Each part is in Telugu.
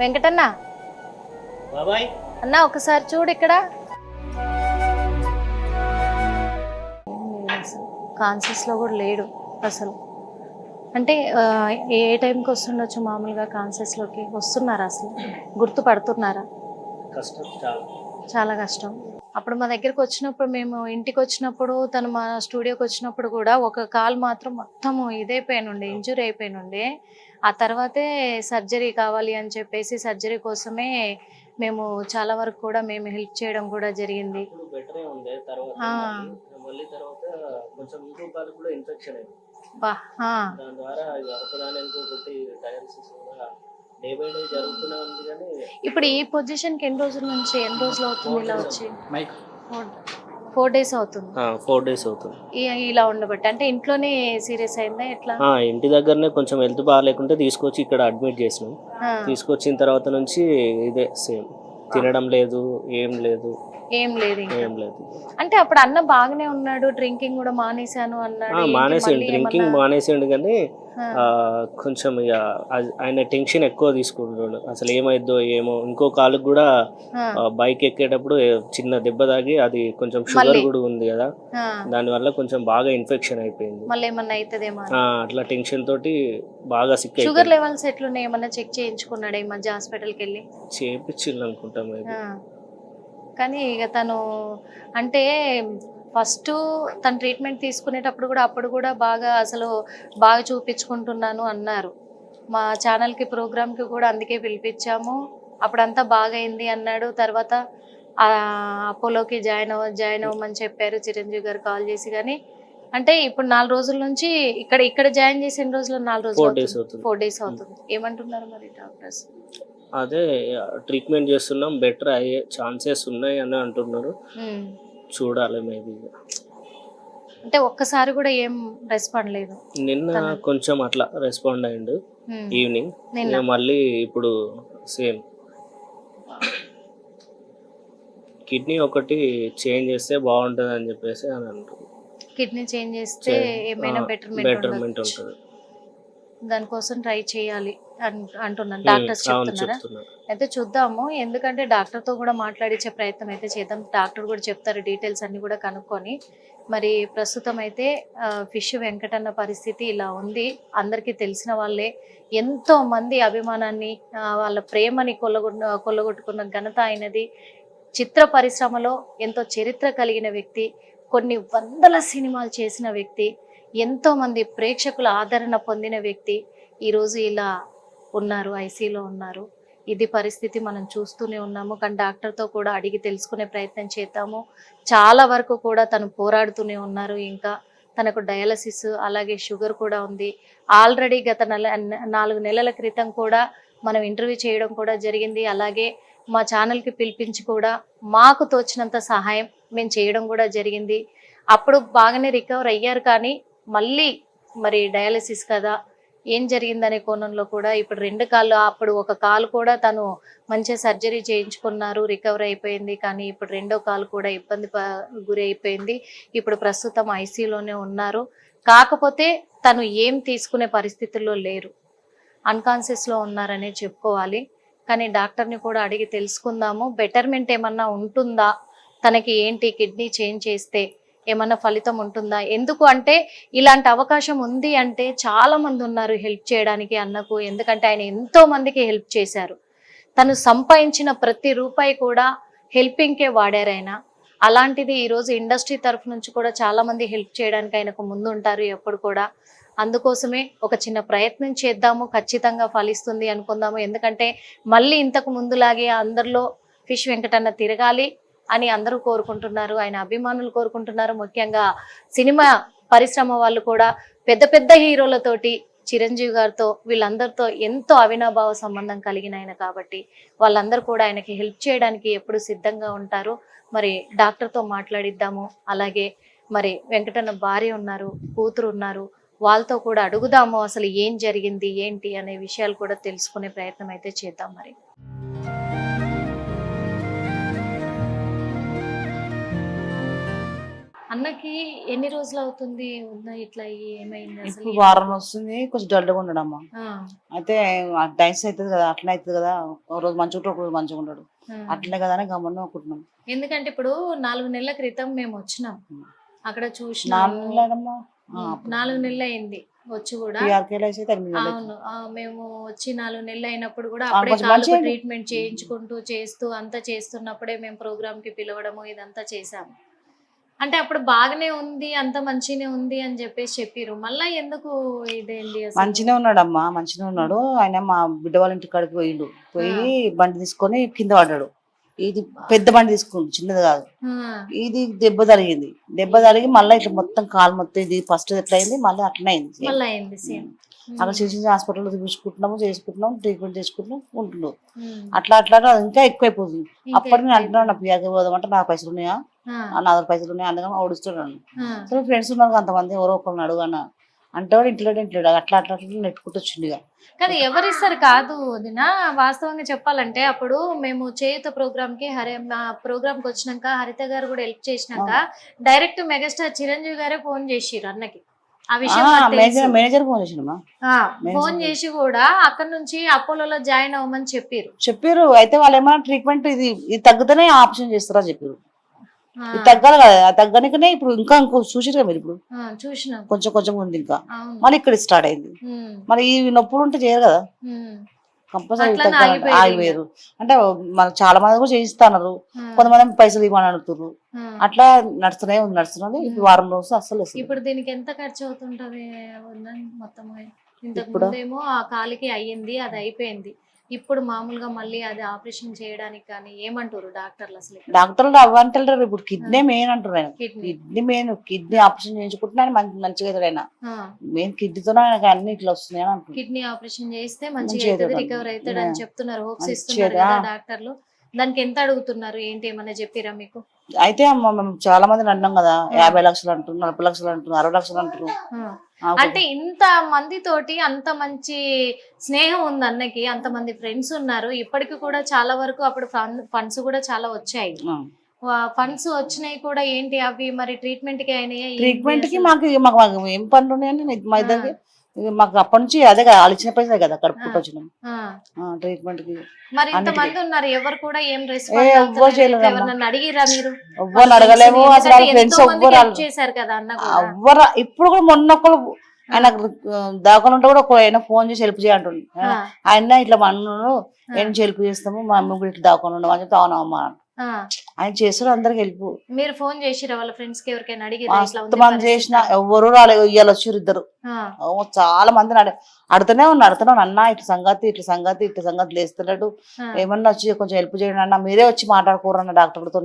వెంకటన్న బాబాయ్ అన్న ఒకసారి చూడు ఇక్కడ. కాన్షియస్ లో కూడా లేడు అసలు. అంటే ఏ టైంకి వస్తుండొచ్చు మామూలుగా కాన్షియస్ లోకి వస్తున్నారా? అసలు గుర్తుపడుతున్నారా? కష్టం చాలా. చాలా కష్టం. అప్పుడు మా దగ్గరికి వచ్చినప్పుడు, మేము ఇంటికి వచ్చినప్పుడు, తను మా స్టూడియోకి వచ్చినప్పుడు కూడా ఒక కాల్ మాత్రం మొత్తం ఇదైపోయినుండే, ఇంజురీ అయిపోయినుండే. ఆ తర్వాతే సర్జరీ కావాలి అని చెప్పేసి సర్జరీ కోసమే మేము చాలా వరకు కూడా మేము హెల్ప్ చేయడం కూడా జరిగింది. బెటరే ఉండే తర్వాత మళ్ళీ తర్వాత కొంచెం ఇంకో కాలు కూడా ఇన్ఫెక్షన్ అయింది. దాని ద్వారా ఒకదాని ఇంకొకటి డయాలసిస్ కూడా డే బై డే జరుగుతూనే ఉంది. కానీ ఇప్పుడు ఈ పొజిషన్కి ఎన్ని రోజులు అవుతుంది ఇలా వచ్చి? 4 days అవుతుంది. 4 days అవుతుంది ఇలా ఉండబట్టి. అంటే ఇంట్లోనే సీరియస్ అయిందా ఎట్లా? ఇంటి దగ్గరనే కొంచెం హెల్త్ బాగాలేకుంటే తీసుకొచ్చి ఇక్కడ అడ్మిట్ చేసినాం. తీసుకొచ్చిన తర్వాత నుంచి ఇదే సేమ్, తినడం లేదు, ఏం లేదు. అంటే అప్పుడు అన్న బాగానే ఉన్నాడు, డ్రింకింగ్ కూడా మానేశాను అన్నాడు. మానేసాడు, డ్రింకింగ్ మానేసాడు. కానీ కొంచెం ఇక ఆయన టెన్షన్ ఎక్కువ తీసుకుంటున్నాడు. అసలు ఏమైద్దో ఏమో. ఇంకో కాలుకి కూడా బైక్ ఎక్కేటప్పుడు చిన్న దెబ్బ తాగి, అది కొంచెం షుగర్ కూడా ఉంది కదా, దానివల్ల కొంచెం బాగా ఇన్ఫెక్షన్ అయిపోయింది. అట్లా టెన్షన్ తోటి బాగా సిక్. షుగర్ లెవెల్స్ ఎట్లున్నాయి? ఏమన్నా చెక్ చేయించుకున్నాడు ఈ మధ్య హాస్పిటల్కి వెళ్ళి? చేయించింది అనుకుంటాం. కానీ ఇక తను అంటే ఫస్ట్ తను ట్రీట్మెంట్ తీసుకునేటప్పుడు కూడా అప్పుడు కూడా బాగా చూపించుకుంటున్నాను అన్నారు. మా ఛానల్కి ప్రోగ్రామ్కి కూడా అందుకే పిలిపించాము. అప్పుడంతా బాగైంది అన్నాడు. తర్వాత అపోలోకి జాయిన్ అవ్వమని చెప్పారు చిరంజీవి గారు కాల్ చేసి. కానీ అంటే ఇప్పుడు 4 రోజుల నుంచి ఇక్కడ జాయిన్ చేసి ఎన్ని రోజులు? 4 days అవుతుంది. ఏమంటున్నారు మరి డాక్టర్స్? అదే ట్రీట్మెంట్ చేస్తున్నాం, బెటర్ అయ్యే ఛాన్సెస్ ఉన్నాయి అని అంటున్నారు. చూడాలి. మేబీ అంటే ఒక్కసారి కూడా ఏం రెస్పాండ్ లేదు. నిన్న కొంచెం అట్లా రెస్పాండ్ అయ్యిండు ఈవినింగ్. మళ్ళీ ఇప్పుడు సేమ్. కిడ్నీ ఒకటి చేంజ్ చేస్తే బాగుంటుంది అని చెప్పేసి అని అంటారు. కిడ్నీ చేంజ్ చేస్తే ఏమైనా బెటర్మెంట్ ఉంటుంది, దానికోసం ట్రై చేయాలి అంటున్నాను. డాక్టర్స్ చెప్తున్నారా? అయితే చూద్దాము. ఎందుకంటే డాక్టర్తో కూడా మాట్లాడించే ప్రయత్నం అయితే చేద్దాం. డాక్టర్ కూడా చెప్తారు డీటెయిల్స్ అన్ని కూడా కనుక్కొని. మరి ప్రస్తుతం అయితే ఫిష్ వెంకటన్న పరిస్థితి ఇలా ఉంది. అందరికీ తెలిసిన వాళ్ళే. ఎంతో మంది అభిమానాన్ని, వాళ్ళ ప్రేమని కొల్లగొట్టుకున్న ఘనత ఆయనది. చిత్ర పరిశ్రమలో ఎంతో చరిత్ర కలిగిన వ్యక్తి, కొన్ని వందల సినిమాలు చేసిన వ్యక్తి, ఎంతో మంది ప్రేక్షకుల ఆదరణ పొందిన వ్యక్తి ఈరోజు ఇలా ఉన్నారు, ఐసీలో ఉన్నారు. ఇది పరిస్థితి మనం చూస్తూనే ఉన్నాము. కానీ డాక్టర్తో కూడా అడిగి తెలుసుకునే ప్రయత్నం చేద్దాము. చాలా వరకు కూడా తను పోరాడుతూనే ఉన్నారు. ఇంకా తనకు డయాలసిస్ అలాగే షుగర్ కూడా ఉంది. ఆల్రెడీ గత 4 నెలల క్రితం కూడా మనం ఇంటర్వ్యూ చేయడం కూడా జరిగింది. అలాగే మా ఛానల్కి పిలిపించి కూడా మాకు తోచినంత సహాయం మేము చేయడం కూడా జరిగింది. అప్పుడు బాగానే రికవర్ అయ్యారు. కానీ మళ్ళీ మరి డయాలసిస్ కదా, ఏం జరిగిందనే కోణంలో కూడా ఇప్పుడు 2 కాళ్ళు, అప్పుడు ఒక కాలు కూడా తను మంచిగా సర్జరీ చేయించుకున్నారు, రికవర్ అయిపోయింది. కానీ ఇప్పుడు 2వ కాలు కూడా ఇబ్బంది గురి అయిపోయింది. ఇప్పుడు ప్రస్తుతం ఐసీలోనే ఉన్నారు. కాకపోతే తను ఏం తీసుకునే పరిస్థితుల్లో లేరు, అన్కాన్షియస్లో ఉన్నారనే చెప్పుకోవాలి. కానీ డాక్టర్ని కూడా అడిగి తెలుసుకుందాము. బెటర్మెంట్ ఏమన్నా ఉంటుందా, తనకి ఏంటి, కిడ్నీ చేంజ్ చేస్తే ఏమన్నా ఫలితం ఉంటుందా? ఎందుకు అంటే ఇలాంటి అవకాశం ఉంది అంటే చాలా మంది ఉన్నారు హెల్ప్ చేయడానికి అన్నకు. ఎందుకంటే ఆయన ఎంతో మందికి హెల్ప్ చేశారు. తను సంపాదించిన ప్రతి రూపాయి కూడా హెల్పింగ్కే వాడారు ఆయన. అలాంటిది ఈరోజు ఇండస్ట్రీ తరఫు నుంచి కూడా చాలా మంది హెల్ప్ చేయడానికి ఆయనకు ముందు ఉంటారు ఎప్పుడు కూడా. అందుకోసమే ఒక చిన్న ప్రయత్నం చేద్దాము, ఖచ్చితంగా ఫలిస్తుంది అనుకుందాము. ఎందుకంటే మళ్ళీ ఇంతకు ముందులాగే అందరిలో ఫిష్ వెంకటన్న తిరగాలి అని అందరూ కోరుకుంటున్నారు, ఆయన అభిమానులు కోరుకుంటున్నారు. ముఖ్యంగా సినిమా పరిశ్రమ వాళ్ళు కూడా పెద్ద పెద్ద హీరోలతోటి, చిరంజీవి గారితో, వీళ్ళందరితో ఎంతో అవినాభావ సంబంధం కలిగిన ఆయన కాబట్టి వాళ్ళందరూ కూడా ఆయనకి హెల్ప్ చేయడానికి ఎప్పుడు సిద్ధంగా ఉంటారు. మరి డాక్టర్తో మాట్లాడిద్దాము. అలాగే మరి వెంకటన్న భార్య ఉన్నారు, కూతురు ఉన్నారు, వాళ్ళతో కూడా అడుగుదాము అసలు ఏం జరిగింది ఏంటి అనే విషయాలు కూడా తెలుసుకునే ప్రయత్నం అయితే చేద్దాం. మరి అన్నకి ఎన్ని రోజులు అవుతుంది ఇట్లా ఏమైంది అసలు? ఇప్పుడు వారం వస్తుంది, కొంచెం డల్గా ఉండడమ్మా. ఆ, అయితే డైస్ అవుతుంది కదా, అట్లా అవుతుంది కదా, ఒక రోజు మంచిగా ఉంటాడు, ఒక రోజు మంచిగా ఉండడు, ఆ. అట్లనే కదా అని గమ్మని అనుకుంటున్నాం. ఎందుకంటే ఇప్పుడు 4 నెలల క్రితం మేము వచ్చినాం, అక్కడ చూసినాము. 4 నెలలమ్మా. 4 నెలలు అయింది వచ్చి కూడా. PRKలో అయితే 8 నెలలు. అవును, మేము వచ్చి 4 నెలలు అయినప్పుడు కూడా ఆ, అప్పుడే కొంచెం కాలుకు మంచిగా ట్రీట్మెంట్ చేయించుకుంటూ చేస్తూ అంతా చేస్తున్నప్పుడే మేము ప్రోగ్రామ్ కి పిలవడము ఇదంతా చేసాము. అంటే అప్పుడు బాగానే ఉంది, అంత మంచిగానే ఉంది అని చెప్పేసి చెప్పిర్రు. మళ్ళా ఎందుకు ఇదేంటి అసలు? మంచిగా ఉన్నాడమ్మా, మంచిగా ఉన్నాడు. ఆయన మా బిడ్డ వాళ్ళ ఇంటి కాడికి పోయిండు, పోయి బండి తీసుకొని కింద పడ్డాడు. ఇది పెద్ద బండి తీసుకుండు, చిన్నది కాదు. ఆ, ఇది దెబ్బ తగిలింది, దెబ్బ తగిలి మళ్ళీ ఇట్లా మొత్తం కాలు మొత్తం, ఇది ఫస్ట్ ఎట్లా అయింది మళ్ళీ అట్లనే అయింది. మళ్ళా అయింది సేమ్. అక్కడ చిన్న చిన్న హాస్పిటల్లో చూపించుకుంటున్నాము, చేసుకుంటున్నాం, ట్రీట్మెంట్ చేసుకుంటున్నాం, ఉంటున్నాం. అట్లా అట్లా అది ఇంకా ఎక్కువైపోతుంది. అప్పటి నేను అంటున్నాను, పిఆర్కి పోదామంటే నా పైసలు ఉన్నాయా, నా దగ్గర పైసలు ఉన్నాయా, అందుకని ఓడిస్తున్నాను. సరే ఫ్రెండ్స్ ఉన్నారు అంతమంది, ఎవరో ఒకరిని అడుగున్నా అంటే వాడు ఇంట్లో అట్లా అట్లా అట్లా నెట్టుకుంటూ వచ్చిండు. ఇక కానీ ఎవరిస్తారు కాదు వదినా, వాస్తవంగా చెప్పాలంటే అప్పుడు మేము చేయుత ప్రోగ్రామ్ కి మా ప్రోగ్రామ్ కి వచ్చినాక హరిత గారు కూడా హెల్ప్ చేసినాక డైరెక్ట్ మెగాస్టార్ చిరంజీవి గారే ఫోన్ చేసిర్రు అన్నకి. ఆ విషయం మేనేజర్ ఫోన్ చేసిండమ్మా. ఫోన్ చేసి కూడా అక్కడ నుంచి అపోలోలో జాయిన్ అవ్వమని చెప్పారు. అయితే వాళ్ళు ఏమైనా ట్రీట్మెంట్ ఇది తగ్గుతూనే ఆప్షన్ చేస్తారా చెప్పారు. ఇది తగ్గాలి కదా, తగ్గనికనే ఇప్పుడు ఇంకా చూసిరు మీరు, ఇప్పుడు చూసిన కొంచెం కొంచెం ఉంది, ఇంకా మళ్ళీ ఇక్కడ స్టార్ట్ అయింది. మరి ఈ నొప్పులు ఉంటే చేయరు కదా, కంపల్సరీ ఆగిపోయారు. అంటే మనకు చాలా మంది కూడా చేయిస్తున్నారు, కొంతమంది పైసలు ఇవ్వని అడుగుతున్నారు. అట్లా నడుస్తున్నది. ఇప్పుడు వారం రోజులు అసలు. ఇప్పుడు దీనికి ఎంత ఖర్చు అవుతుంటది మొత్తం? ఇంతకు ముందేమో ఆ కాలికి అయ్యింది, అది అయిపోయింది. ఇప్పుడు మామూలుగా మళ్ళీ అది ఆపరేషన్ చేయడానికి కానీ ఏమంటారు డాక్టర్లు? అసలు డాక్టర్లు అవ్వంటారు. ఇప్పుడు కిడ్నీ మెయిన్ అంటారు ఆయన, కిడ్నీ మెయిన్. కిడ్నీ ఆపరేషన్ చేయించుకుంటున్నా మంచిగా అవుతాడు ఆయన. మెయిన్ కిడ్నీతోనే ఆయనకి అన్ని ఇట్లా వస్తున్నాయి అని అంటారు. కిడ్నీ ఆపరేషన్ చేస్తే మంచిగా అవుతుంది, రికవర్ అవుతాడు అని చెప్తున్నారు, హోప్స్ ఇస్తున్నారు కదా డాక్టర్లు. దానికి ఎంత అడుగుతున్నారు ఏంటి, ఏమన్నా చెప్పిరా మీకు? అయితే మేము చాలా మందిని అంటాం కదా, 50 లక్షలు అంటున్నారు, 40 లక్షలు అంటున్నారు, 60 లక్షలు అంటున్నారు. అంటే ఇంత మంది తోటి అంత మంచి స్నేహం ఉంది అన్నకి, అంత మంది ఫ్రెండ్స్ ఉన్నారు. ఇప్పటికి కూడా చాలా వరకు అప్పుడు ఫండ్స్ కూడా చాలా వచ్చాయి. ఫండ్స్ వచ్చినాయి కూడా, ఏంటి అవి మరి ట్రీట్మెంట్ కి అయినాయి? ట్రీట్మెంట్ కి మాకు ఏం పనులు ఉన్నాయని మా ఇద్దరికి, మాకు అప్పటి నుంచి అదే కదా, వాళ్ళు ఇచ్చిన పైసే కదా కడుపుకుంటూ వచ్చినాం ట్రీట్మెంట్ కి. మరి ఇంత మంది ఉన్నారు, ఎవరు కూడా ఏం రెస్పాన్స్ అడిగిరా మీరు? ఎవ్వరు అడగలేము అసలు. ఫ్రెండ్స్ చేశారు కదా అన్న. ఎవ్వరు ఇప్పుడు కూడా మొన్న ఒకరు ఆయన దాకా ఉంటే కూడా ఆయన ఫోన్ చేసి హెల్ప్ చేయంటుండే. ఆయన ఇట్లా మన్ను ఏం హెల్ప్ చేస్తాము, మా అమ్మ కూడా ఇట్లా దాకా ఉండవు అని చెప్తే అవునమ్మా ఆయన చేస్తారు. అందరికి హెల్ప్. మీరు ఫోన్ చేసిరా వాళ్ళ ఫ్రెండ్స్ కి ఎవరికైనా అడిగి? మంది చేసిన ఎవరు రాలేదు, ఇవాళ వచ్చారు ఇద్దరు. చాలా మందిని అడుగుతూనే ఉన్నారు, అన్న ఇట్లా సంగతి లేస్తున్నాడు, ఏమన్నా వచ్చి కొంచెం హెల్ప్ చేయండి అన్న, మీరే వచ్చి మాట్లాడుకోరన్న డాక్టర్లతో,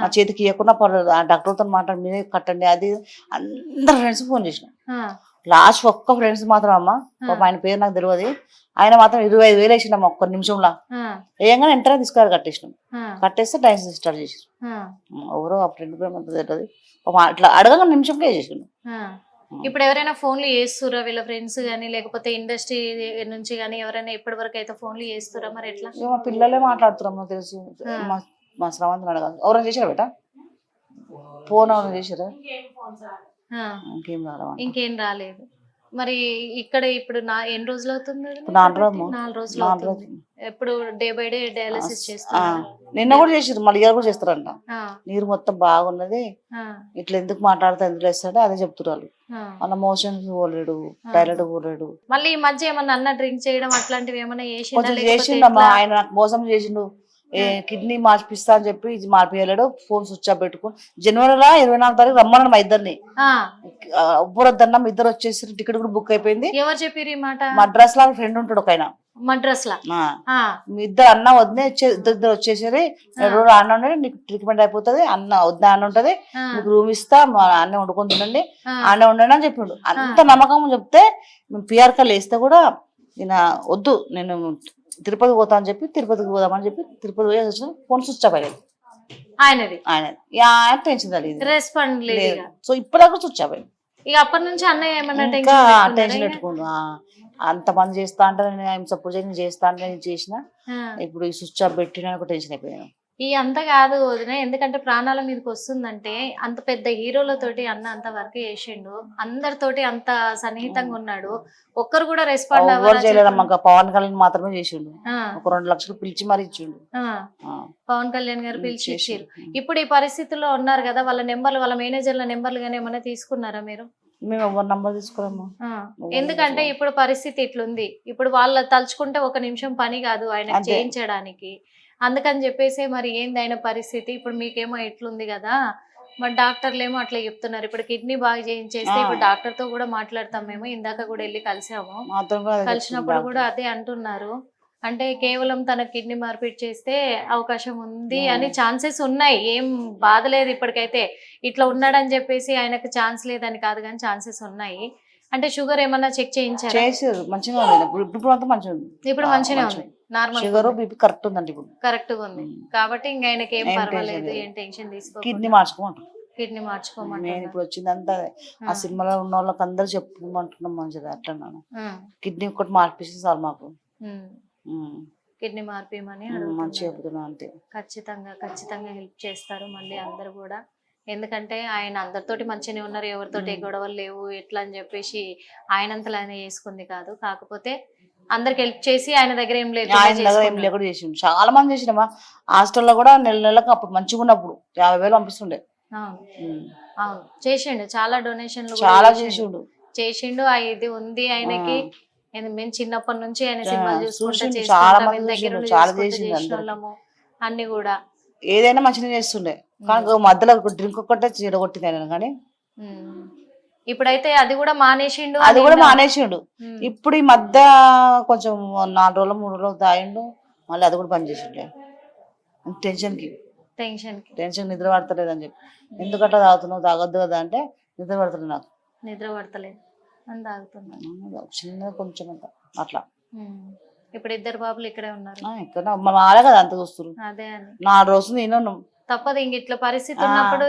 నా చేతికి ఇవ్వకుండా పర్లేదు, ఆ డాక్టర్లతో మాట్లాడి మీరే కట్టండి అది. అందరు ఫ్రెండ్స్ ఫోన్ చేసిన. లాస్ట్ ఒక్క ఫ్రెండ్స్ మాత్రం అమ్మ, ఆయన పేరు నాకు తెలియదు, ఆయన మాత్రం 25,000 వేసినాం ఒక్క నిమిషంలో. ఏయంగా వెంటనే తీసుకురా కట్టేసినాం. కట్టేస్తే డైన్స్ స్టార్ట్ చేసారు. ఎవరో ఆ ఫ్రెండ్ పేరు అంత తెలియదు, ఇట్లా అడగగా నిమిషంలో చేసిండు. ఇప్పుడు ఎవరైనా ఫోన్లు చేస్తురా వీళ్ళ ఫ్రెండ్స్ గానీ, లేకపోతే ఇండస్ట్రీ నుంచి గానీ ఎవరైనా ఇప్పటి వరకు అయితే ఫోన్లు చేస్తురా? మరి ఎట్లా? మా పిల్లలే మాట్లాడుతున్నాం తెలుసు. మా శ్రవంతిని అడగాలి, ఎవరైనా చేశారా బేట ఫోన్, ఎవరైనా చేశారా? ఇంకేం రాలేదు. మరి ఇక్కడ ఇప్పుడు ఎన్ని రోజులు అవుతుంది? 4 రోజులు అవుతుంది. ఎప్పుడు డే బై డే డయాలసిస్ చేస్తున్నారు. నిన్న కూడా చేసారు, మళ్ళీ ఇయర్ కూడా చేస్తారంట. నీరు మొత్తం బాగున్నది, ఇట్లా ఎందుకు మాట్లాడితే ఎందుకు వేస్తాడో అదే చెప్తున్నారు. అన్న మోషన్స్ పోలేడు, టాయిలెట్ పోలేడు. మళ్ళీ ఈ మధ్య ఏమన్నా అన్న డ్రింక్ చేయడం అట్లాంటివి ఏమన్నా చేసిండమ్మా. ఆయన నాకు మోసం చేసిండు, కిడ్నీ మార్పిస్తా అని చెప్పి ఇది మార్పియలేడు. ఫోన్ స్విచ్ ఆఫ్ పెట్టుకుని జనవరిలో 24వ తారీఖు రమ్మన్నాడు మా ఇద్దరిని. ఎవ్వరొద్దన్నా, ఇద్దరు వచ్చేసి టికెట్ కూడా బుక్ అయిపోయింది. ఎవరు చెప్పారు ఈ మాట? మద్రాస్ లో ఫ్రెండ్ ఉంటాడు ఒక ఆయన, మద్రాస్ లో. మీ ఇద్దరు అన్న వద్దే ఇద్దరు వచ్చేసరి, అన్న ఉండే నీకు ట్రీట్మెంట్ అయిపోతుంది, అన్న వద్ద అన్న ఉంటది, మీకు రూమ్ ఇస్తా, అన్న వండుకొని తినండి, అన్న ఉండండి అని చెప్పిండు. అంత నమ్మకం చెప్తే మేము పిఆర్కలు వేస్తే కూడా ఈయన వద్దు, నేను తిరుపతి పోతా అని చెప్పి తిరుపతికి పోదామని చెప్పి తిరుపతి పోయి వచ్చిన. ఫోన్ స్విచ్ ఆఫ్ అయ్యేది ఆయన టెన్షన్ రెస్పాండ్ లేదు. సో ఇప్పటిదాకా స్విచ్ ఆఫ్ అయ్యింది. ఇక అప్పటి నుంచి అన్న ఏమన్నా టెన్షన్ పెట్టుకుంటా, అంత మంది చేస్తా అంటే నేను సపోజ్ నేను చేస్తా అంటే నేను చేసిన, ఇప్పుడు ఈ స్విచ్ ఆఫ్ పెట్టిన టెన్షన్ అయిపోయాను. ఈ అంత కాదు వదిన, ఎందుకంటే ప్రాణాల మీదకి వస్తుందంటే అంత పెద్ద హీరోలతోటి అన్న అంత వర్క్ చేసిండు, అందరితోటి అంత సన్నిహితంగా ఉన్నాడు, ఒక్కరు కూడా రెస్పాండ్ ఎవరు చేయలేదమ్మా, ఇంకా పవన్ కళ్యాణ్ మాత్రమే చేసిండు. ఆ, ఒక 2 లక్షలు పిలిచి మరి ఇచ్చిండు. ఆ, ఆ, పవన్ కళ్యాణ్ గారు పిలిచి చేసిండు. ఇచ్చారు. ఇప్పుడు ఈ పరిస్థితుల్లో ఉన్నారు కదా, వాళ్ళ నెంబర్లు, వాళ్ళ మేనేజర్ల నెంబర్లు కానీ ఏమైనా తీసుకున్నారా మీరు? మేము ఎవరు నంబర్ తీసుకోలేము. ఆ, ఎందుకంటే ఇప్పుడు పరిస్థితి ఇట్లుంది, ఇప్పుడు వాళ్ళ తలుచుకుంటే ఒక నిమిషం పని కాదు ఆయన అంతే. చేయించడానికి. అందుకని చెప్పేసి మరి ఏంది ఆయన పరిస్థితి, ఇప్పుడు మీకేమో ఇట్లుంది కదా, మరి డాక్టర్లు ఏమో అట్లా చెప్తున్నారు. ఇప్పుడు కిడ్నీ బాగా చేయించేస్తే ఇప్పుడు డాక్టర్ తో కూడా మాట్లాడతాం, మేము ఇందాక కూడా వెళ్ళి కలిసాము, మాత్రం కూడా అదే కలిసినప్పుడు చెప్తుంది కూడా అదే అంటున్నారు. అంటే కేవలం తన కిడ్నీ మార్పిడి చేస్తే అవకాశం ఉంది అని ఛాన్సెస్ ఉన్నాయి, ఏం బాధ లేదు ఇప్పటికైతే. ఇట్లా ఉన్నాడని చెప్పేసి ఆయనకు ఛాన్స్ లేదని కాదు కానీ ఛాన్సెస్ ఉన్నాయి. అంటే షుగర్ ఏమన్నా చెక్ చేయించారా? చేసారు, మంచిగా ఉంది. ఇప్పుడు అంతా మంచిగా ఉంది. ఇప్పుడు మంచిగా ఉంది, నార్మల్ షుగర్ బీపీ కరెక్ట్ ఉందండి ఇప్పుడు. కరెక్ట్ గా ఉంది. కాబట్టి ఇంకా ఆయనకి ఏం ఏం పర్వాలేదు, tension ఏం టెన్షన్ తీసుకో. కిడ్నీ మార్చుకోమంటారు. కిడ్నీ నేను మార్చుకోమంటారు. ఇప్పుడు వచ్చిందంతా ఆ సినిమాలో ఉన్న వాళ్ళకి అందరూ చెప్పుకోమంటున్నాం మంచిది అట్లా. కిడ్నీ ఒకటి మార్పిస్తే సార్ మాకు కిడ్నీ మార్పిమని మంచిగా చెప్తున్నా అంతే. ఖచ్చితంగా ఖచ్చితంగా హెల్ప్ చేస్తారు మళ్ళీ అందరు కూడా. ఎందుకంటే ఆయన అందరితోటి మంచిగానే ఉన్నారు, ఎవరితోటి గొడవలు లేవు ఎట్లా అని చెప్పేసి ఆయనంతలో ఆయన చేసుకుంది కాదు. కాకపోతే అందరికి హెల్ప్ చేసి ఆయన దగ్గర ఏం లేదు, ఆయన దగ్గర ఏం లేకుండా చేసిండు. చాలా మంది చేసినామా హాస్టల్లో కూడా నెలకు అప్పుడు మంచిగా ఉన్నప్పుడు 50,000 పంపిస్తుండే. అవును చేసిండు, చాలా డొనేషన్లు చాలా చేసిండు. ఇది ఉంది ఆయనకి. మేము చిన్నప్పటి నుంచి ఆయన సినిమాలు చూసుకుంటా చాలా మంది చాలా చేసిండు వాళ్ళము అన్ని కూడా. ఏదైనా మంచిగా చేస్తుండే కానీ మధ్యలో డ్రింక్ ఒక్కటే చెడగొట్టింది ఆయన. కానీ ఇప్పుడైతే అది కూడా మానేసిండు, అది కూడా మానేసిండు. ఇప్పుడు ఈ మధ్య కొంచెం 4 రోజులు 3 రోజులు తాగిండు, మళ్ళీ అది కూడా బంద్ చేసిండే. టెన్షన్ నిద్ర పడతలేదని చెప్పి. ఎందుకంటే తాగుతున్నావు, తాగొద్దు కదా అంటే నిద్ర పడతలేదు, నాకు నిద్ర పడతలేదు అని తాగుతున్నాను చిన్న కొంచెం అట్లా. ఇప్పుడు 2 బాబులు ఇక్కడే ఉన్నారు, ఇక్కడ మాలే కదా అంత చూస్తున్నారు. అదే అని 4 రోజులు నేను తప్పదు. ఇంక ఇట్లా పరిస్థితి ఉన్నప్పుడు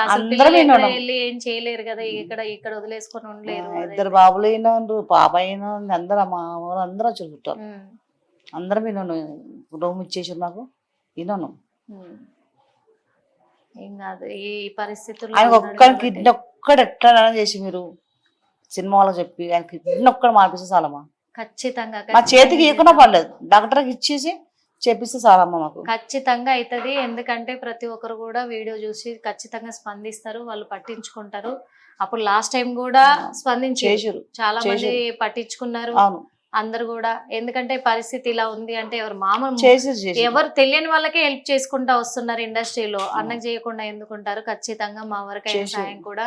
అసలు వెళ్ళి ఏం చేయలేరు కదా, ఇక్కడ వదిలేసుకొని ఉండలేరు. 2 బాబులు అయినా పాప అయినా అందరూ మా ఊరు అందరూ వచ్చి చుట్టారు. అందరం విన్నాను, రూమ్ ఇచ్చేసారు నాకు విన్నాను. ఏం కాదు ఈ పరిస్థితుల్లో. ఆయన ఒక్కడికి కిడ్నీ ఒక్కడు ఎట్లా చేసి మీరు సినిమా వాళ్ళకి చెప్పి ఆయన కిడ్నీ ఒక్కడు మార్పిస్తే చాలమ్మా. ఖచ్చితంగా మా చేతికి ఇవ్వకుండా పర్లేదు, డాక్టర్కి ఇచ్చేసి చేపిస్తే చాలమ్మా మాకు. ఖచ్చితంగా అవుతుంది. ఎందుకంటే ప్రతి ఒక్కరు కూడా వీడియో చూసి ఖచ్చితంగా స్పందిస్తారు, వాళ్ళు పట్టించుకుంటారు. అప్పుడు లాస్ట్ టైం కూడా స్పందించారు, చాలా మంది పట్టించుకున్నారు అందరు కూడా. ఎందుకంటే పరిస్థితి ఇలా ఉంది అంటే ఎవరు మామూలు ఎవరు తెలియని వాళ్ళకే హెల్ప్ చేసుకుంటా వస్తున్నారు ఇండస్ట్రీలో, అన్నకు చేయకుండా ఎందుకుంటారు. ఖచ్చితంగా మా వరకు అయిన సాయం కూడా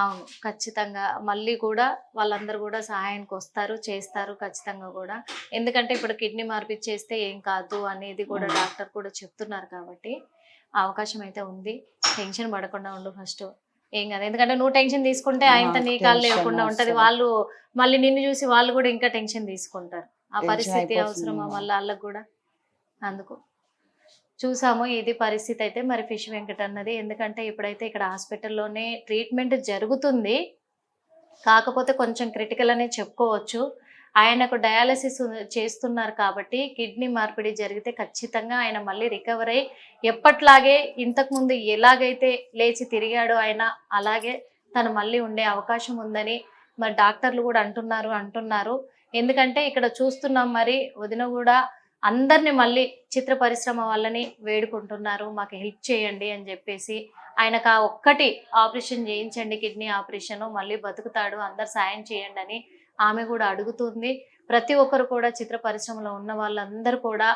అవును ఖచ్చితంగా మళ్ళీ కూడా వాళ్ళందరూ కూడా సహాయానికి వస్తారు, చేస్తారు ఖచ్చితంగా కూడా. ఎందుకంటే ఇప్పుడు కిడ్నీ మార్పిచ్చేస్తే ఏం కాదు అనేది కూడా డాక్టర్ కూడా చెప్తున్నారు కాబట్టి అవకాశం అయితే ఉంది. టెన్షన్ పడకుండా ఉండు ఫస్ట్, ఏం కాదు. ఎందుకంటే నువ్వు టెన్షన్ తీసుకుంటే ఆయనతో నీ కాళ్ళు లేకుండా ఉంటది, వాళ్ళు మళ్ళీ నిన్ను చూసి వాళ్ళు కూడా ఇంకా టెన్షన్ తీసుకుంటారు. ఆ పరిస్థితి అవసరమా మళ్ళీ వాళ్ళకు కూడా. అందుకు చూసాము ఇది పరిస్థితి అయితే మరి ఫిష్ వెంకట్ అన్నది. ఎందుకంటే ఇప్పుడైతే ఇక్కడ హాస్పిటల్లోనే ట్రీట్మెంట్ జరుగుతుంది, కాకపోతే కొంచెం క్రిటికల్ అనే చెప్పుకోవచ్చు. ఆయనకు డయాలసిస్ చేస్తున్నారు కాబట్టి కిడ్నీ మార్పిడి జరిగితే ఖచ్చితంగా ఆయన మళ్ళీ రికవర్ అయ్యి ఎప్పట్లాగే ఇంతకుముందు ఎలాగైతే లేచి తిరిగాడో ఆయన అలాగే తను మళ్ళీ ఉండే అవకాశం ఉందని మరి డాక్టర్లు కూడా అంటున్నారు. ఎందుకంటే ఇక్కడ చూస్తున్నాం మరి వదిన కూడా అందరినీ మళ్ళీ చిత్ర పరిశ్రమ వాళ్ళని వేడుకుంటున్నారు, మాకు హెల్ప్ చేయండి అని చెప్పేసి. ఆయనకు ఆ ఒక్కటి ఆపరేషన్ చేయించండి, కిడ్నీ ఆపరేషన్, మళ్ళీ బతుకుతాడు, అందరు సాయం చేయండి అని ఆమె కూడా అడుగుతుంది. ప్రతి ఒక్కరు కూడా చిత్ర పరిశ్రమలో ఉన్న వాళ్ళందరూ కూడా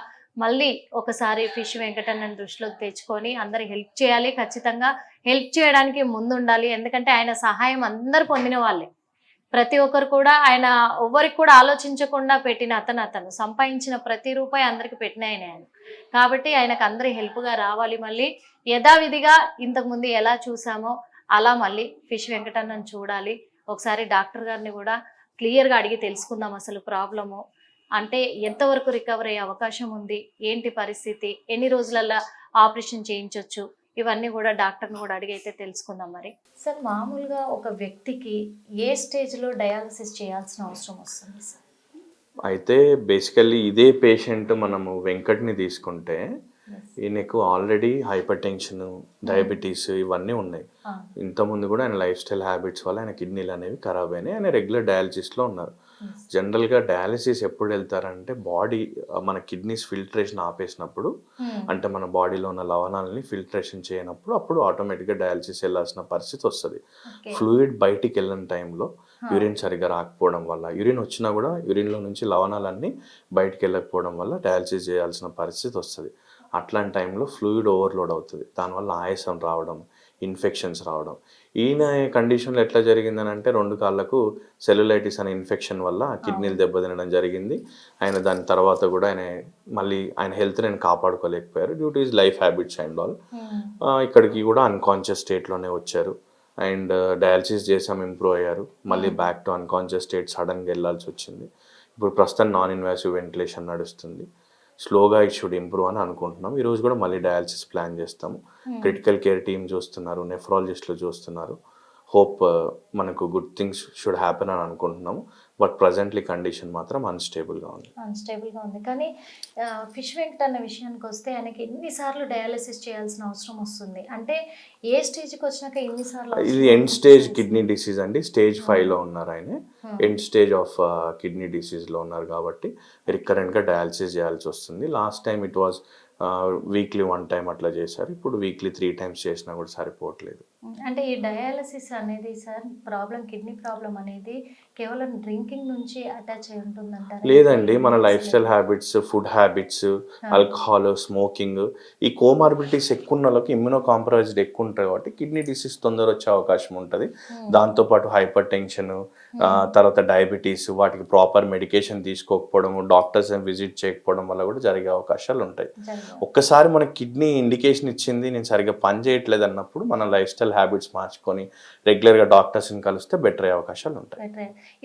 మళ్ళీ ఒకసారి ఫిష్ వెంకటన్నని దృష్టిలోకి తెచ్చుకొని అందరు హెల్ప్ చేయాలి. ఖచ్చితంగా హెల్ప్ చేయడానికి ముందుండాలి. ఎందుకంటే ఆయన సహాయం అందరు పొందిన వాళ్ళే, ప్రతి ఒక్కరు కూడా ఆయన ఎవరికి కూడా ఆలోచించకుండా పెట్టిన అతను సంపాదించిన ప్రతి రూపాయి అందరికి పెట్టిన ఆయన. కాబట్టి ఆయనకు అందరి హెల్ప్గా రావాలి. మళ్ళీ యథావిధిగా ఇంతకుముందు ఎలా చూసామో అలా మళ్ళీ ఫిష్ వెంకటన్నని చూడాలి. ఒకసారి డాక్టర్ గారిని కూడా క్లియర్గా అడిగి తెలుసుకుందాం అసలు ప్రాబ్లము అంటే ఎంతవరకు రికవర్ అయ్యే అవకాశం ఉంది, ఏంటి పరిస్థితి, ఎన్ని రోజులలో ఆపరేషన్ చేయించవచ్చు, ఇవన్నీ కూడా డాక్టర్ని కూడా అడిగి అయితే తెలుసుకుందాం. మరి సార్ మామూలుగా ఒక వ్యక్తికి ఏ స్టేజ్లో డయాలసిస్ చేయాల్సిన అవసరం వస్తుంది సార్? అయితే బేసికల్లీ ఇదే పేషెంట్ మనము వెంకట్ని తీసుకుంటే ఈయనకు ఆల్రెడీ హైపర్ టెన్షన్, డయాబెటీస్ ఇవన్నీ ఉన్నాయి. ఇంతకుముందు కూడా ఆయన లైఫ్ స్టైల్ హ్యాబిట్స్ వల్ల ఆయన కిడ్నీలు అనేవి ఖరాబ్ అయినాయి. ఆయన రెగ్యులర్ డయాలసిస్లో ఉన్నారు. జనరల్గా డయాలసిస్ ఎప్పుడు వెళ్తారంటే బాడీ మన కిడ్నీస్ ఫిల్టరేషన్ ఆపేసినప్పుడు, అంటే మన బాడీలో ఉన్న లవణాలని ఫిల్టరేషన్ చేయనప్పుడు అప్పుడు ఆటోమేటిక్గా డయాలసిస్ వెళ్ళాల్సిన పరిస్థితి వస్తుంది. ఫ్లూయిడ్ బయటికి వెళ్ళిన టైంలో యూరిన్ సరిగ్గా రాకపోవడం వల్ల, యూరిన్ వచ్చినా కూడా యూరిన్లో నుంచి లవణాలన్నీ బయటికి వెళ్ళకపోవడం వల్ల డయాలసిస్ చేయాల్సిన పరిస్థితి వస్తుంది. అట్లాంటి టైంలో ఫ్లూయిడ్ ఓవర్లోడ్ అవుతుంది. దానివల్ల ఆయాసం రావడం, ఇన్ఫెక్షన్స్ రావడం. ఈయన కండిషన్లో ఎట్లా జరిగిందని అంటే 2 కాళ్ళకు సెల్యులైటిస్ అనే ఇన్ఫెక్షన్ వల్ల కిడ్నీలు దెబ్బతినడం జరిగింది. ఆయన దాని తర్వాత కూడా మళ్ళీ ఆయన హెల్త్ని ఆయన కాపాడుకోలేకపోయారు due to his life habits and all. ఇక్కడికి కూడా అన్కాన్షియస్ స్టేట్లోనే వచ్చారు. అండ్ డయాలసిస్ చేసాం, ఇంప్రూవ్ అయ్యారు. మళ్ళీ బ్యాక్ టు అన్కాన్షియస్ స్టేట్ సడన్గా వెళ్ళాల్సి వచ్చింది. ఇప్పుడు ప్రస్తుతం నాన్ ఇన్వాసివ్ వెంటిలేషన్ నడుస్తుంది. స్లోగా ఇట్ షుడ్ ఇంప్రూవ్ అని అనుకుంటున్నాం. ఈరోజు కూడా మళ్ళీ డయాలసిస్ ప్లాన్ చేస్తాము. క్రిటికల్ కేర్ టీమ్ చూస్తున్నారు, నెఫ్రాలజిస్టులు చూస్తున్నారు. హోప్ మనకు గుడ్ థింగ్స్ షుడ్ హ్యాపెన్ అని అనుకుంటున్నాము. బట్ ప్రజెంట్లీ కండిషన్ మాత్రం అన్స్టేబుల్గా ఉంది. కానీ ఫిష్ వెంకట్ అన్న విషయానికి వస్తే ఆయనకి ఎన్నిసార్లు డయాలసిస్ చేయాల్సిన అవసరం వస్తుంది? అంటే ఏ స్టేజ్కి వచ్చినాక ఎన్నిసార్లు? ఇది ఎండ్ స్టేజ్ కిడ్నీ డిసీజ్ అండి. స్టేజ్ 5లో ఉన్నారు ఆయన. ఎండ్ స్టేజ్ ఆఫ్ కిడ్నీ డిసీజ్లో ఉన్నారు కాబట్టి రికరెంట్గా డయాలసిస్ చేయాల్సి వస్తుంది. Last time it was weekly 1 time అట్లా చేశారు. ఇప్పుడు వీక్లీ 3 టైమ్స్ చేసినా కూడా సరిపోవట్లేదు. అంటే ఈ డయాలసిస్ అనేది సార్ కిడ్నీ ప్రాబ్లం అనేది కేవలం డ్రింకింగ్ నుంచి అటాచ్ అయి ఉంటుందంటారా? లేదండి, మన life style habits, food habits, alcohol, smoking, ఈ కోమార్బిడిటీస్ ఎక్కువ ఉన్న వాళ్ళకి ఇమ్యూనో కాంప్రమైజ్డ్ ఎక్కువ ఉంటాయి కాబట్టి కిడ్నీ డిసీజ్ తొందర వచ్చే అవకాశం ఉంటుంది. దాంతోపాటు హైపర్ టెన్షన్, తర్వాత డయాబెటీస్, వాటికి ప్రాపర్ మెడికేషన్ తీసుకోకపోవడం, డాక్టర్స్ విజిట్ చేయకపోవడం వల్ల కూడా జరిగే అవకాశాలు ఉంటాయి. ఒక్కసారి మన కిడ్నీ ఇండికేషన్ ఇచ్చింది నేను సరిగ్గా పని చేయట్లేదు అన్నప్పుడు మన లైఫ్ స్టైల్ హ్యాబిట్స్ మార్చుకొని రెగ్యులర్గా డాక్టర్స్ని కలిస్తే బెటర్ అయ్యే అవకాశాలు ఉంటాయి.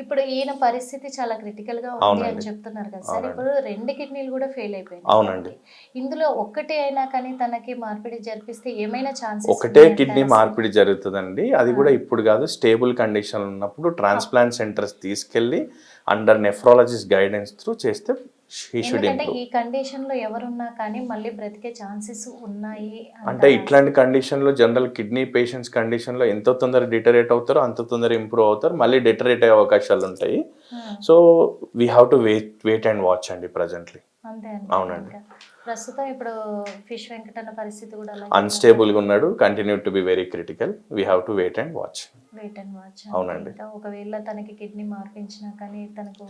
ఇప్పుడు ఈయన పరిస్థితి చాలా క్రిటికల్ గా ఉంది అని చెప్తున్నారు కదా సార్. ఇప్పుడు 2 కిడ్నీలు కూడా ఫెయిల్ అయిపోయాయి. అవునండి. ఇందులో ఒక్కటే అయినా కానీ తనకి మార్పిడి జరిపిస్తే ఏమైనా ఛాన్సెస్? ఒకటే కిడ్నీ మార్పిడి జరుగుతుందండి. అది కూడా ఇప్పుడు కాదు, స్టేబుల్ కండిషన్ ఉన్నప్పుడు ట్రాన్స్ప్లాంట్ సెంటర్స్ తీసుకెళ్లి అండర్ నెఫ్రాలజిస్ట్ గైడెన్స్ త్రూ చేస్తే ఎందుకంటే ఈ కండిషన్ లో ఎవరున్నా కానీ మళ్ళీ బ్రతికే ఛాన్సెస్ ఉన్నాయి. అంటే ఇట్లాంటి కండిషన్ లో జనరల్ కిడ్నీ పేషెంట్స్ కండిషన్ లో ఎంత తొందర డిటరేట్ అవుతారో అంత తొందర ఇంప్రూవ్ అవుతారు, మళ్ళీ డిటరేట్ అయ్యే అవకాశాలు ఉంటాయి. So we have to wait and watch అండి ప్రజెంట్లీ. అవునండి. ప్రస్తుతం ఇప్పుడు ఫిష్ వెంకట్ అన్న పరిస్థితి కూడా అన్స్టేబుల్ గా ఉన్నాడు. Continue to be very critical. We have to wait and watch. అవునండి. ఒకవేళ తనకి కిడ్నీ మార్పించినా కానీ తనకు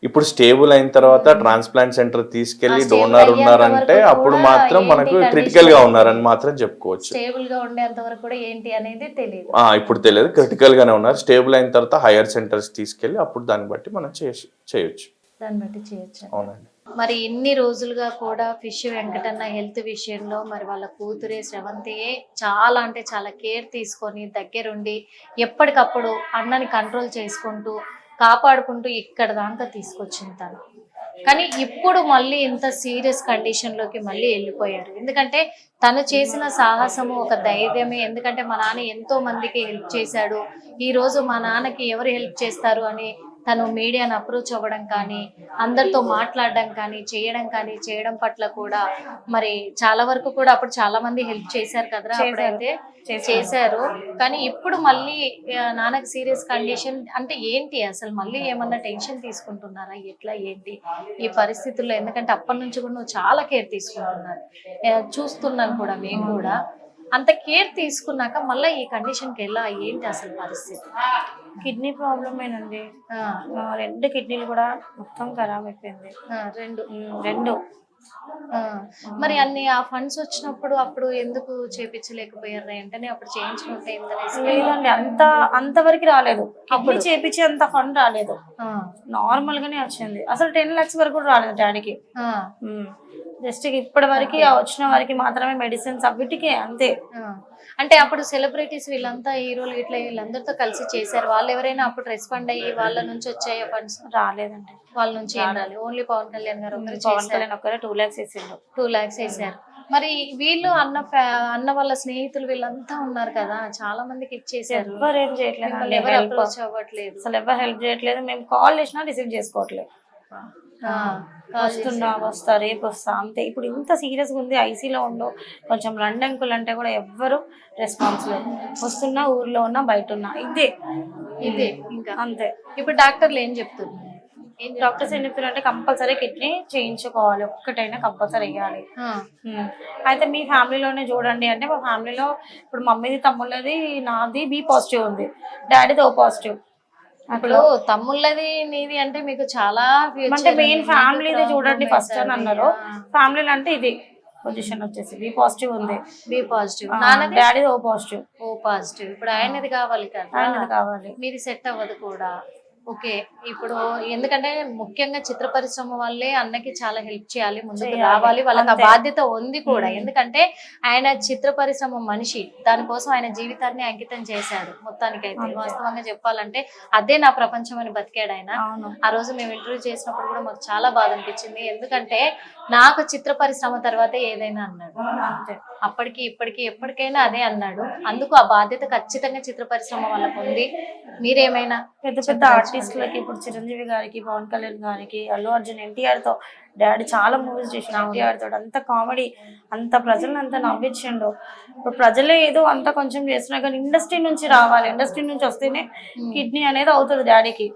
ఇప్పుడు స్టేబుల్ అయిన తర్వాత ట్రాన్స్ప్లాంట్ సెంటర్ తీసుకెళ్లి డోనర్ ఉన్నారంటే అప్పుడు మాత్రం మనకు క్రిటికల్ గా ఉన్నారని మాత్రం చెప్పుకోవచ్చు. స్టేబుల్ గా ఉండేంత వరకు కూడా ఏంటి అనేది తెలియదు. ఇప్పుడు తెలియదు, క్రిటికల్ గానే ఉన్నారు. స్టేబుల్ అయిన తర్వాత హైయర్ సెంటర్స్ తీసుకెళ్లి అప్పుడు దాన్ని బట్టి మనం చేయొచ్చు. అవునండి. మరి ఇన్ని రోజులుగా కూడా ఫిష్ వెంకటన్న హెల్త్ విషయంలో మరి వాళ్ళ కూతురే శ్రవంతియే చాలా అంటే చాలా కేర్ తీసుకొని దగ్గరుండి ఎప్పటికప్పుడు అన్నని కంట్రోల్ చేసుకుంటూ కాపాడుకుంటూ ఇక్కడ దాకా తీసుకొచ్చింది తను. కానీ ఇప్పుడు మళ్ళీ ఇంత సీరియస్ కండిషన్లోకి మళ్ళీ వెళ్ళిపోయారు. ఎందుకంటే తను చేసిన సాహసము ఒక ధైర్యమే. ఎందుకంటే మా నాన్న ఎంతో మందికి హెల్ప్ చేశాడు, ఈరోజు మా నాన్నకి ఎవరు హెల్ప్ చేస్తారు అని తను మీడియాను అప్రోచ్ అవ్వడం కానీ, అందరితో మాట్లాడడం కానీ, చేయడం పట్ల కూడా మరి చాలా వరకు కూడా అప్పుడు చాలా మంది హెల్ప్ చేశారు కదరా, అప్పుడైతే చేశారు. కానీ ఇప్పుడు మళ్ళీ నాన్నకి సీరియస్ కండిషన్ అంటే ఏంటి అసలు? మళ్ళీ ఏమన్నా టెన్షన్ తీసుకుంటున్నారా? ఎట్లా ఏంటి ఈ పరిస్థితుల్లో? ఎందుకంటే అప్పటి నుంచి కూడా నువ్వు చాలా కేర్ తీసుకుంటున్నారు, చూస్తున్నాను కూడా మేము కూడా. అంత కేర్ తీసుకున్నాక మళ్ళీ ఈ కండిషన్కి ఎలా ఏంటి అసలు పరిస్థితి? కిడ్నీ ప్రాబ్లమేనండి. 2 కిడ్నీలు కూడా మొత్తం ఖరాబ్ అయిపోయింది. రెండు. మరి అన్ని ఆ ఫండ్స్ వచ్చినప్పుడు అప్పుడు ఎందుకు చేపించలేకపోయారు? వెంటనే అప్పుడు చేయించుకుంటే లేదండి, అంతవరకు రాలేదు. కిడ్నీ చేపించి అంత ఫండ్ రాలేదు, నార్మల్ గానే వచ్చింది. అసలు 10 lakhs వరకు కూడా రాలేదు డాడీకి. జస్ట్ ఇప్పటి వరకు వచ్చిన వారికి మాత్రమే మెడిసిన్స్ అవిటికే అంతే. అంటే అప్పుడు సెలబ్రిటీస్ వీళ్ళంతా హీరోలు ఇట్లా వీళ్ళందరితో కలిసి చేశారు. వాళ్ళు ఎవరైనా అప్పుడు రెస్పాండ్ అయ్యి వాళ్ళ నుంచి వచ్చాయో ఫండ్స్? రాలేదండి, వాళ్ళ నుంచి ఏం రాలేదు. ఓన్లీ పవన్ కళ్యాణ్ గారు ఒక్కరే 2 lakhs వేసిండు. 2 lakhs వేసారు. మరి వీళ్ళు అన్న వాళ్ళ స్నేహితులు వీళ్ళంతా ఉన్నారు కదా, చాలా మందికి ఇచ్చేసారు. ఎవరు ఏం చేయట్లేదు, ఎవరు అప్రోచ్ అవ్వట్లేదు, అసలు ఎవరు హెల్ప్ చేయట్లేదు. మేము కాల్ చేసినా రిసీవ్ చేసుకోవట్లేదు. వస్తున్నా వస్తా రేపు వస్తా అంతే. ఇప్పుడు ఇంత సీరియస్గా ఉంది, ఐసీలో ఉండో కొంచెం రండి అంకుల్ అంటే కూడా ఎవ్వరు రెస్పాన్స్ లేదు. వస్తున్నా ఊర్లో ఉన్నా బయట ఉన్నా ఇదే ఇంకా అంతే. ఇప్పుడు డాక్టర్లు ఏం చెప్తున్నారు? డాక్టర్స్ ఏం చెప్తున్నారు అంటే కంపల్సరీ కిడ్నీ చేయించుకోవాలి, ఒక్కటైనా కంపల్సరీ వేయాలి. అయితే మీ ఫ్యామిలీలోనే చూడండి అంటే మా ఫ్యామిలీలో ఇప్పుడు మమ్మీది తమ్ముళ్ళది నాది బి పాజిటివ్ ఉంది, డాడీది ఓ పాజిటివ్. ఇప్పుడు తమ్ముళ్ళది నీది అంటే మీకు చాలా అంటే మెయిన్ ఫ్యామిలీది చూడండి ఫస్ట్ అని అన్నారు. ఫ్యామిలీలో అంటే ఇది పొజిషన్ వచ్చేసి బి పాజిటివ్ ఉంది, బి పాజిటివ్, డాడీది ఓ పాజిటివ్. O positive. ఇప్పుడు ఆయనది కావాలి కదా, ఆయనది కావాలి, మీది సెట్ అవ్వదు కూడా. ఓకే, ఇప్పుడు ఎందుకంటే ముఖ్యంగా చిత్ర పరిశ్రమ వాళ్ళే అన్నకి చాలా హెల్ప్ చేయాలి, ముందుకు రావాలి, వాళ్ళకి ఆ బాధ్యత ఉంది కూడా. ఎందుకంటే ఆయన చిత్ర పరిశ్రమ మనిషి, దానికోసం ఆయన జీవితాన్ని అంకితం చేశాడు మొత్తానికైతే. వాస్తవంగా చెప్పాలంటే అదే నా ప్రపంచం అని బతికాడు ఆయన. ఆ రోజు మేము ఇంటర్వ్యూ చేసినప్పుడు కూడా మాకు చాలా బాధ అనిపించింది, ఎందుకంటే నాకు చిత్ర పరిశ్రమ తర్వాతే ఏదైనా అన్నాడు. అప్పటికి ఇప్పటికి ఎప్పటికైనా అదే అన్నాడు. అందుకు ఆ బాధ్యత ఖచ్చితంగా చిత్ర పరిశ్రమ వాళ్ళకు ఉంది. మీరేమైనా పెద్ద పెద్ద ఆర్టిస్టులకి, ఇప్పుడు చిరంజీవి గారికి, పవన్ కళ్యాణ్ గారికి, అల్లు అర్జున్, ఎన్టీఆర్ తో డాడీ చాలా మూవీస్ చేసిన, ఎన్టీఆర్ తోటి అంత కామెడీ, అంత ప్రజలను అంత నవ్వించిండు. ఇప్పుడు ప్రజలే ఏదో అంత కొంచెం చేస్తున్నా కానీ ఇండస్ట్రీ నుంచి రావాలి, ఇండస్ట్రీ నుంచి వస్తేనే కిడ్నీ అనేది అవుతుంది డాడీకి.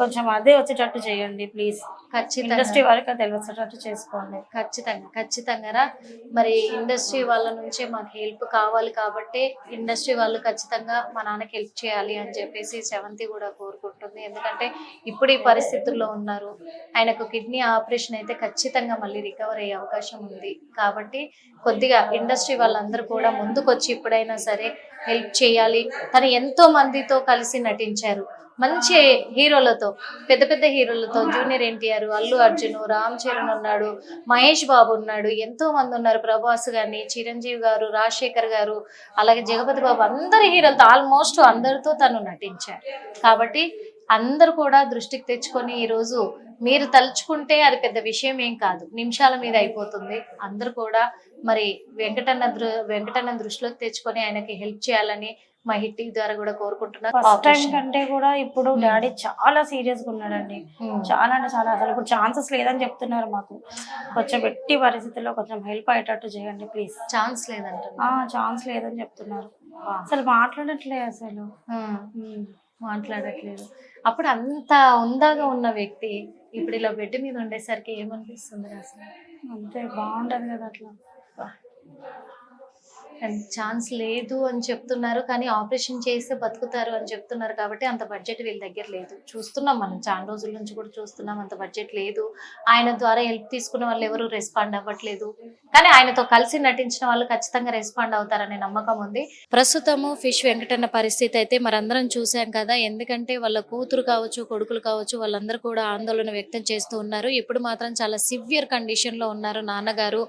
కొంచెం అదే వచ్చేటట్టు చేయండి ప్లీజ్. ఖచ్చితంగా ఇండస్ట్రీ వరకు అది వచ్చేటట్టు చేసుకోండి. ఖచ్చితంగా మరి ఇండస్ట్రీ వాళ్ళ నుంచే మాకు హెల్ప్ కావాలి కాబట్టి ఇండస్ట్రీ వాళ్ళు ఖచ్చితంగా మా నాన్నకి హెల్ప్ చేయాలి అని చెప్పేసి సెవంతి కూడా కోరుకుంటుంది. ఎందుకంటే ఇప్పుడు ఈ పరిస్థితుల్లో ఉన్నారు, ఆయనకు కిడ్నీ ఆపరేషన్ అయితే ఖచ్చితంగా మళ్ళీ రికవర్ అయ్యే అవకాశం ఉంది. కాబట్టి కొద్దిగా ఇండస్ట్రీ వాళ్ళందరూ కూడా ముందుకొచ్చి ఇప్పుడైనా సరే హెల్ప్ చేయాలి. తను ఎంతో మందితో కలిసి నటించారు, మంచి హీరోలతో, పెద్ద పెద్ద హీరోలతో, జూనియర్ ఎన్టీఆర్, అల్లు అర్జున్, రామ్ చరణ్ ఉన్నాడు, మహేష్ బాబు ఉన్నాడు, ఎంతో మంది ఉన్నారు, ప్రభాస్ గారిని, చిరంజీవి గారు, రాజశేఖర్ గారు, అలాగే జగపతి బాబు, అందరి హీరోలతో ఆల్మోస్ట్ అందరితో తను నటించారు. కాబట్టి అందరూ కూడా దృష్టికి తెచ్చుకొని ఈరోజు మీరు తలుచుకుంటే అది పెద్ద విషయం ఏం కాదు, నిమిషాల మీద అయిపోతుంది. అందరూ కూడా మరి వెంకటన్న దృష్టిలోకి తెచ్చుకొని ఆయనకి హెల్ప్ చేయాలని మా హిట్ ద్వారా కూడా కోరుకుంటున్నారు. ఫస్ట్ టైం కంటే కూడా ఇప్పుడు డాడీ చాలా సీరియస్ గా ఉన్నాడండి, చాలా అంటే చాలా. అసలు ఇప్పుడు ఛాన్సెస్ లేదని చెప్తున్నారు మాకు. కొంచెం ఎట్టి పరిస్థితుల్లో కొంచెం హెల్ప్ అయ్యేటట్టు చేయండి ప్లీజ్. ఛాన్స్ లేదంట, ఛాన్స్ లేదని చెప్తున్నారు. అసలు మాట్లాడట్లేదు. అప్పుడు అంత ఉందాగా ఉన్న వ్యక్తి ఇప్పుడు ఇలా బెడ్ మీద ఉండేసరికి ఏమనిపిస్తుంది అసలు? అంతే బాగుంటది కదా అట్లా. ఛాన్స్ లేదు అని చెప్తున్నారు, కానీ ఆపరేషన్ చేస్తే బతుకుతారు అని చెప్తున్నారు. కాబట్టి అంత బడ్జెట్ వీళ్ళ దగ్గర లేదు. చూస్తున్నాం మనం, చాలా రోజుల నుంచి కూడా చూస్తున్నాం, అంత బడ్జెట్ లేదు. ఆయన ద్వారా హెల్ప్ తీసుకున్న వాళ్ళు ఎవరు రెస్పాండ్ అవ్వట్లేదు, కానీ ఆయనతో కలిసి నటించిన వాళ్ళు ఖచ్చితంగా రెస్పాండ్ అవుతారనే నమ్మకం ఉంది. ప్రస్తుతము ఫిష్ వెంకటన్న పరిస్థితి అయితే మనందరం చూసాం కదా. ఎందుకంటే వాళ్ళ కూతురు కావచ్చు, కొడుకులు కావచ్చు, వాళ్ళందరూ కూడా ఆందోళన వ్యక్తం చేస్తూ ఉన్నారు. ఇప్పుడు మాత్రం చాలా సివియర్ కండిషన్ లో ఉన్నారు నాన్నగారు.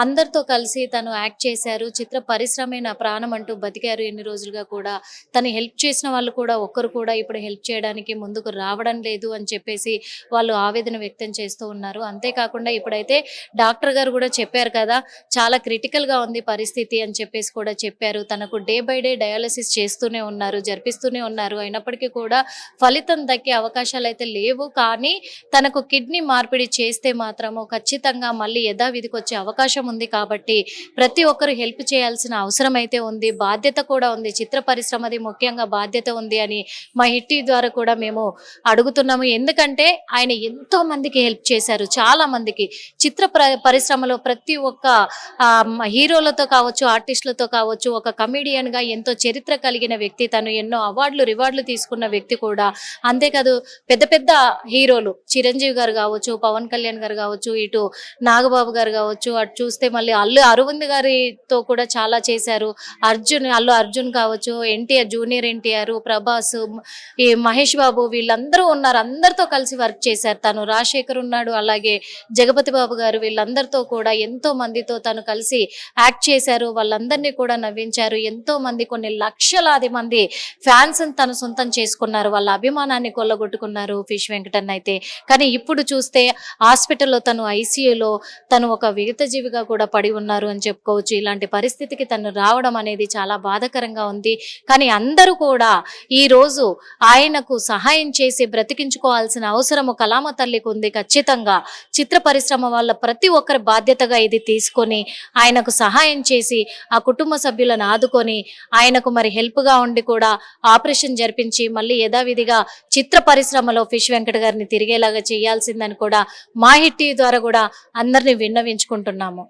అందరితో కలిసి తను యాక్ట్ చేశారు, చిత్ర పరిశ్రమే నా ప్రాణం అంటూ బతికారు ఎన్ని రోజులుగా కూడా. తను హెల్ప్ చేసిన వాళ్ళు కూడా ఒక్కరు కూడా ఇప్పుడు హెల్ప్ చేయడానికి ముందుకు రావడం లేదు అని చెప్పేసి వాళ్ళు ఆవేదన వ్యక్తం చేస్తూ ఉన్నారు. అంతేకాకుండా ఇప్పుడైతే డాక్టర్ గారు కూడా చెప్పారు కదా, చాలా క్రిటికల్ గా ఉంది పరిస్థితి అని చెప్పేసి కూడా చెప్పారు. తనకు డే బై డే డయాలసిస్ చేస్తూనే ఉన్నారు, జరిపిస్తూనే ఉన్నారు. అయినప్పటికీ కూడా ఫలితం దక్కే అవకాశాలు అయితే లేవు. కానీ తనకు కిడ్నీ మార్పిడి చేస్తే మాత్రము ఖచ్చితంగా మళ్ళీ యథావిధికి వచ్చే అవకాశం ఉంది. కాబట్టి ప్రతి ఒక్కరు హెల్ప్ చేయాల్సిన అవసరం అయితే ఉంది, బాధ్యత కూడా ఉంది. చిత్ర పరిశ్రమది ముఖ్యంగా బాధ్యత ఉంది అని మా హిట్టి ద్వారా కూడా మేము అడుగుతున్నాము. ఎందుకంటే ఆయన ఎంతో మందికి హెల్ప్ చేశారు, చాలా మందికి. చిత్ర పరిశ్రమలో ప్రతి ఒక్క హీరోలతో కావచ్చు, ఆర్టిస్టులతో కావచ్చు, ఒక కమెడియన్ గా ఎంతో చరిత్ర కలిగిన వ్యక్తి తను. ఎన్నో రివార్డులు తీసుకున్న వ్యక్తి కూడా. అంతేకాదు పెద్ద పెద్ద హీరోలు, చిరంజీవి గారు కావచ్చు, పవన్ కళ్యాణ్ గారు కావచ్చు, ఇటు నాగబాబు గారు కావచ్చు, అటు చూస్తే మళ్ళీ అల్లు అరవింద్ గారితో కూడా చాలా చేశారు. అల్లు అర్జున్ కావచ్చు, ఎన్టీఆర్, జూనియర్ ఎన్టీఆర్, ప్రభాస్, ఈ మహేష్ బాబు, వీళ్ళందరూ ఉన్నారు. అందరితో కలిసి వర్క్ చేశారు తను. రాజశేఖర్ ఉన్నాడు, అలాగే జగపతి బాబు గారు, వీళ్ళందరితో కూడా ఎంతో మందితో తను కలిసి యాక్ట్ చేశారు. వాళ్ళందరినీ కూడా నవ్వించారు. ఎంతో మంది, కొన్ని లక్షలాది మంది ఫ్యాన్స్ తను సొంతం చేసుకున్నారు, వాళ్ళ అభిమానాన్ని కొల్లగొట్టుకున్నారు ఫిష్ వెంకటన్న అయితే. కానీ ఇప్పుడు చూస్తే హాస్పిటల్లో తను, ఐసీయూలో తను ఒక విగతజీవిగా కూడా పడి ఉన్నారు అని చెప్పుకోవచ్చు. ఇలాంటి పరిస్థితికి స్థాయికి తను రావడం అనేది చాలా బాధాకరంగా ఉంది. కానీ అందరూ కూడా ఈ రోజు ఆయనకు సహాయం చేసి బ్రతికించుకోవాల్సిన అవసరము కళామ తల్లికి ఉంది. ఖచ్చితంగా చిత్ర పరిశ్రమ వాళ్ళ ప్రతి ఒక్కరి బాధ్యతగా ఇది తీసుకొని ఆయనకు సహాయం చేసి ఆ కుటుంబ సభ్యులను ఆదుకొని ఆయనకు మరి హెల్ప్ గా ఉండి కూడా ఆపరేషన్ జరిపించి మళ్ళీ యథావిధిగా చిత్ర పరిశ్రమలో ఫిష్ వెంకట గారిని తిరిగేలాగా చేయాల్సిందని కూడా మా హిట్ టీవీ ద్వారా కూడా అందరినీ విన్నవించుకుంటున్నాము.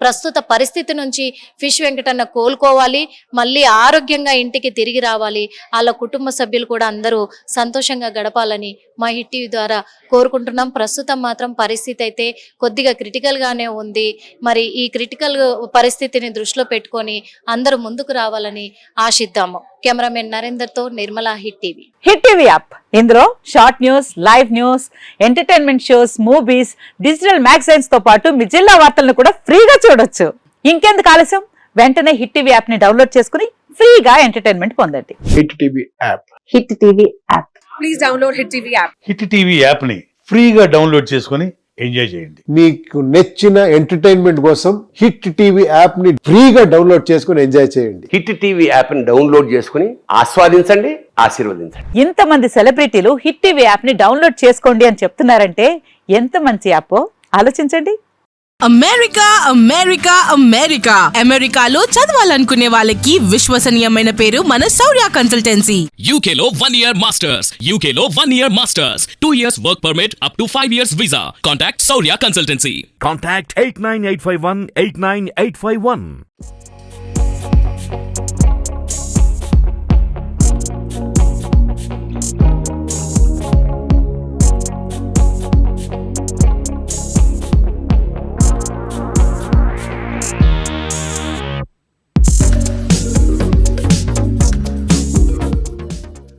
ప్రస్తుత పరిస్థితి నుంచి ఫిష్ వెంకటన్న కోలుకోవాలి, మళ్ళీ ఆరోగ్యంగా ఇంటికి తిరిగి రావాలి, వాళ్ళ కుటుంబ సభ్యులు కూడా అందరూ సంతోషంగా గడపాలని మా హిట్ టీవీ ద్వారా కోరుకుంటున్నాం. ప్రస్తుతం మాత్రం పరిస్థితి అయితే కొద్దిగా క్రిటికల్ గానే ఉంది. మరి ఈ క్రిటికల్ పరిస్థితిని దృష్టిలో పెట్టుకొని అందరూ ముందుకు రావాలని ఆశిద్దాము. కెమెరామెన్ నరేందర్ తో Nirmala, hit TV. Hit TV app ఇందులో short news, live news, entertainment shows, movies, digital magazines తో పాటు మీ జిల్లా వార్తలను కూడా ఫ్రీగా చూడొచ్చు. ఇంకెందుకు ఆలస్యం, వెంటనే హిట్ టీవీ యాప్ ని డౌన్లోడ్ చేసుకుని ఫ్రీగా ఎంటర్టైన్మెంట్ పొందండి. Hit TV app. Hit TV app. Please download hit TV app. Hit TV app ని ఫ్రీగా డౌన్లోడ్ చేసుకొని ఎంజాయ్ చేయండి. మీకు నచ్చిన ఎంటర్టైన్మెంట్ కోసం హిట్ టీవీ యాప్ ని ఫ్రీగా డౌన్లోడ్ చేసుకొని ఎంజాయ్ చేయండి. హిట్ టీవీ యాప్ ని డౌన్లోడ్ చేసుకుని ఆస్వాదించండి, ఆశీర్వదించండి. ఇంతమంది సెలబ్రిటీలు హిట్ టీవీ యాప్ ని డౌన్లోడ్ చేసుకోండి అని చెప్తున్నారంటే ఎంత మంచి యాప్ ఆలోచించండి. అమెరికా అమెరికా అమెరికా అమెరికాలో చదవాలనుకునే వాళ్ళకి విశ్వసనీయమైన పేరు మన శౌర్య కన్సల్టెన్సీ. UK లో 1 year masters, UK లో 1 year masters, 2 years work permit up to 5 years visa. Contact Saurya Consultancy. Contact 89851 89851.